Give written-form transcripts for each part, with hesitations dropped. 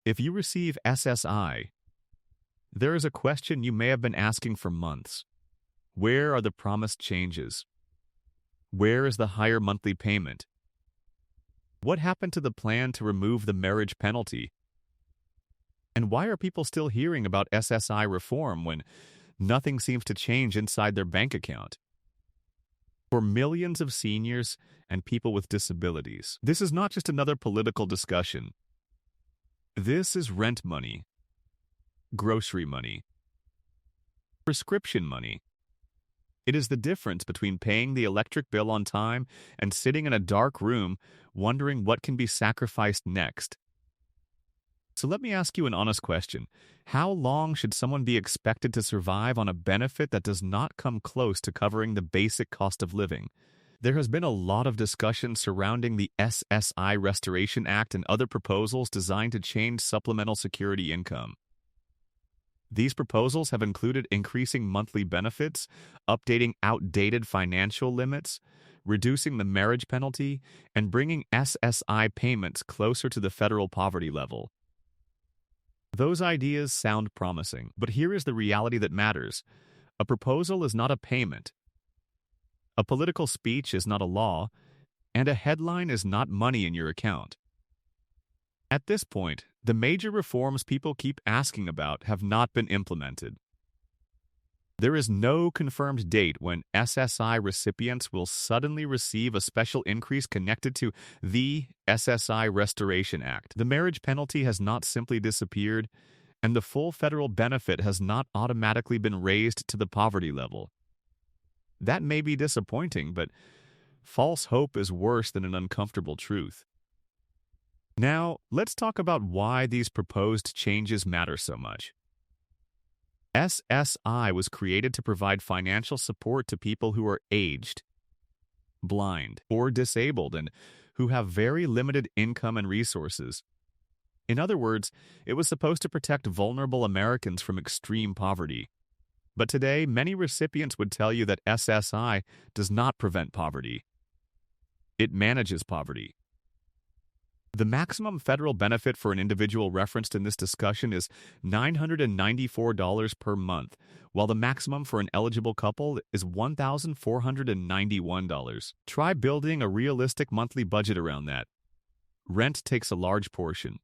If you receive SSI, there is a question you may have been asking for months. Where are the promised changes? Where is the higher monthly payment? What happened to the plan to remove the marriage penalty? And why are people still hearing about SSI reform when nothing seems to change inside their bank account? For millions of seniors and people with disabilities, this is not just another political discussion. This is rent money, grocery money, prescription money. It is the difference between paying the electric bill on time and sitting in a dark room wondering what can be sacrificed next. So let me ask you an honest question. How long should someone be expected to survive on a benefit that does not come close to covering the basic cost of living? There has been a lot of discussion surrounding the SSI Restoration Act and other proposals designed to change supplemental security income. These proposals have included increasing monthly benefits, updating outdated financial limits, reducing the marriage penalty, and bringing SSI payments closer to the federal poverty level. Those ideas sound promising, but here is the reality that matters. A proposal is not a payment. A political speech is not a law, and a headline is not money in your account. At this point, the major reforms people keep asking about have not been implemented. There is no confirmed date when SSI recipients will suddenly receive a special increase connected to the SSI Restoration Act. The marriage penalty has not simply disappeared, and the full federal benefit has not automatically been raised to the poverty level. That may be disappointing, but false hope is worse than an uncomfortable truth. Now, let's talk about why these proposed changes matter so much. SSI was created to provide financial support to people who are aged, blind, or disabled and who have very limited income and resources. In other words, it was supposed to protect vulnerable Americans from extreme poverty. But today, many recipients would tell you that SSI does not prevent poverty. It manages poverty. The maximum federal benefit for an individual referenced in this discussion is $994 per month, while the maximum for an eligible couple is $1,491. Try building a realistic monthly budget around that. Rent takes a large portion.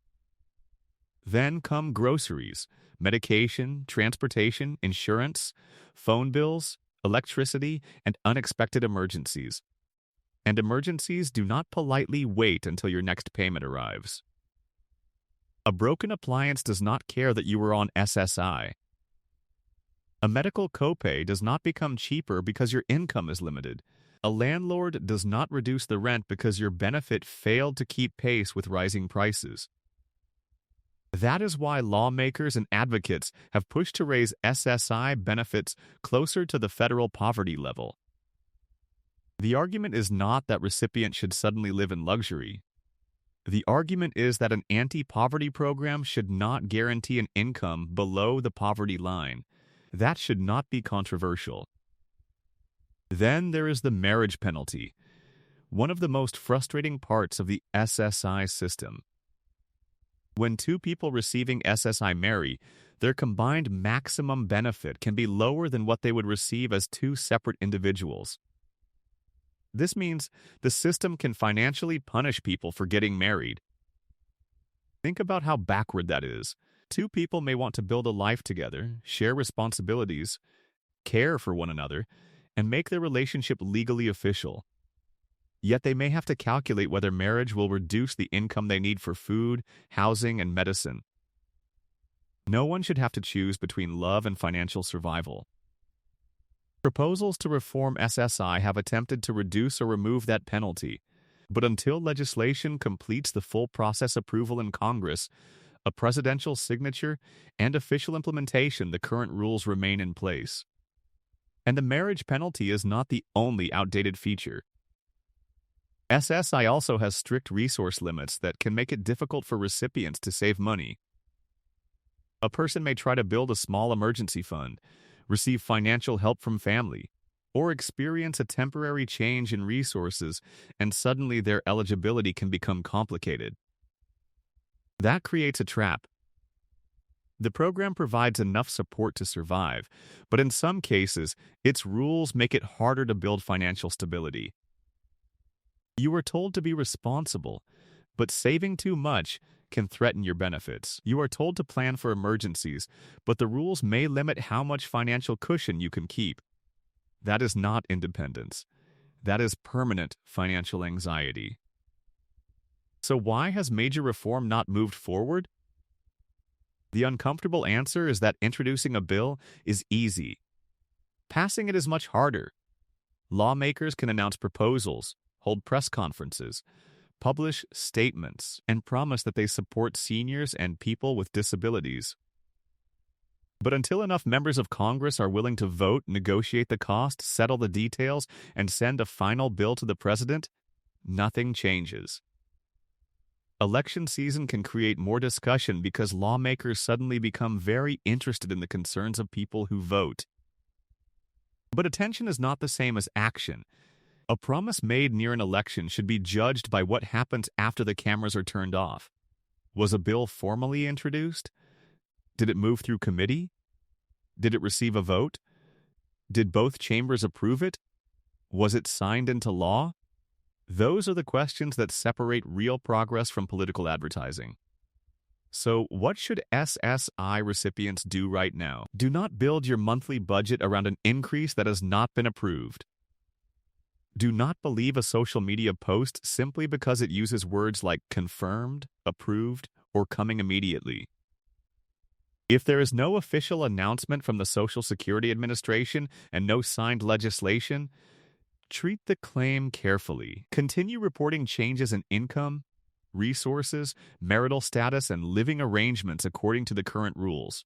Then come groceries, medication, transportation, insurance, phone bills, electricity, and unexpected emergencies. And emergencies do not politely wait until your next payment arrives. A broken appliance does not care that you were on SSI. A medical copay does not become cheaper because your income is limited. A landlord does not reduce the rent because your benefit failed to keep pace with rising prices. That is why lawmakers and advocates have pushed to raise SSI benefits closer to the federal poverty level. The argument is not that recipients should suddenly live in luxury. The argument is that an anti-poverty program should not guarantee an income below the poverty line. That should not be controversial. Then there is the marriage penalty, one of the most frustrating parts of the SSI system. When two people receiving SSI marry, their combined maximum benefit can be lower than what they would receive as two separate individuals. This means the system can financially punish people for getting married. Think about how backward that is. Two people may want to build a life together, share responsibilities, care for one another, and make their relationship legally official. Yet they may have to calculate whether marriage will reduce the income they need for food, housing, and medicine. No one should have to choose between love and financial survival. Proposals to reform SSI have attempted to reduce or remove that penalty, but until legislation completes the full process approval in Congress, a presidential signature, and official implementation, the current rules remain in place. And the marriage penalty is not the only outdated feature. SSI also has strict resource limits that can make it difficult for recipients to save money. A person may try to build a small emergency fund, receive financial help from family, or experience a temporary change in resources, and suddenly their eligibility can become complicated. That creates a trap. The program provides enough support to survive, but in some cases, its rules make it harder to build financial stability. You are told to be responsible, but saving too much can threaten your benefits. You are told to plan for emergencies, but the rules may limit how much financial cushion you can keep. That is not independence. That is permanent financial anxiety. So why has major reform not moved forward? The uncomfortable answer is that introducing a bill is easy. Passing it is much harder. Lawmakers can announce proposals, hold press conferences, publish statements, and promise that they support seniors and people with disabilities. But until enough members of Congress are willing to vote, negotiate the cost, settle the details, and send a final bill to the president, nothing changes. Election season can create more discussion because lawmakers suddenly become very interested in the concerns of people who vote. But attention is not the same as action. A promise made near an election should be judged by what happens after the cameras are turned off. Was a bill formally introduced? Did it move through committee? Did it receive a vote? Did both chambers approve it? Was it signed into law? Those are the questions that separate real progress from political advertising. So, what should SSI recipients do right now? Do not build your monthly budget around an increase that has not been approved. Do not believe a social media post simply because it uses words like confirmed, approved, or coming immediately. If there is no official announcement from the Social Security Administration and no signed legislation, treat the claim carefully. Continue reporting changes in income, resources, marital status, and living arrangements according to the current rules.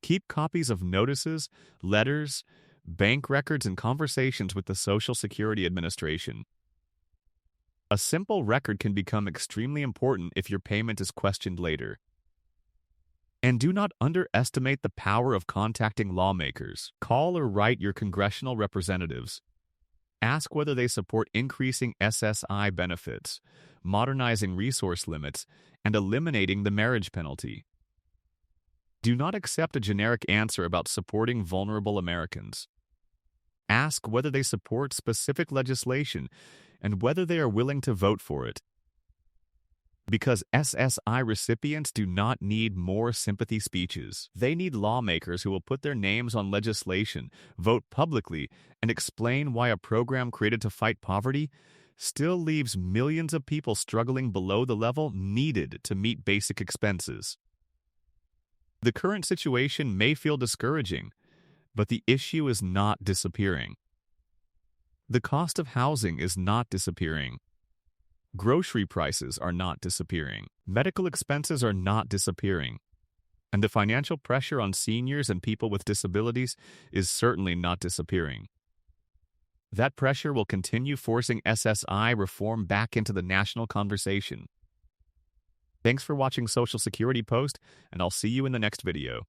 Keep copies of notices, letters, bank records, and conversations with the Social Security Administration. A simple record can become extremely important if your payment is questioned later. And do not underestimate the power of contacting lawmakers. Call or write your congressional representatives. Ask whether they support increasing SSI benefits, modernizing resource limits, and eliminating the marriage penalty. Do not accept a generic answer about supporting vulnerable Americans. Ask whether they support specific legislation and whether they are willing to vote for it. Because SSI recipients do not need more sympathy speeches. They need lawmakers who will put their names on legislation, vote publicly, and explain why a program created to fight poverty still leaves millions of people struggling below the level needed to meet basic expenses. The current situation may feel discouraging, but the issue is not disappearing. The cost of housing is not disappearing. Grocery prices are not disappearing. Medical expenses are not disappearing. And the financial pressure on seniors and people with disabilities is certainly not disappearing. That pressure will continue forcing SSI reform back into the national conversation. Thanks for watching Social Security Post, and I'll see you in the next video.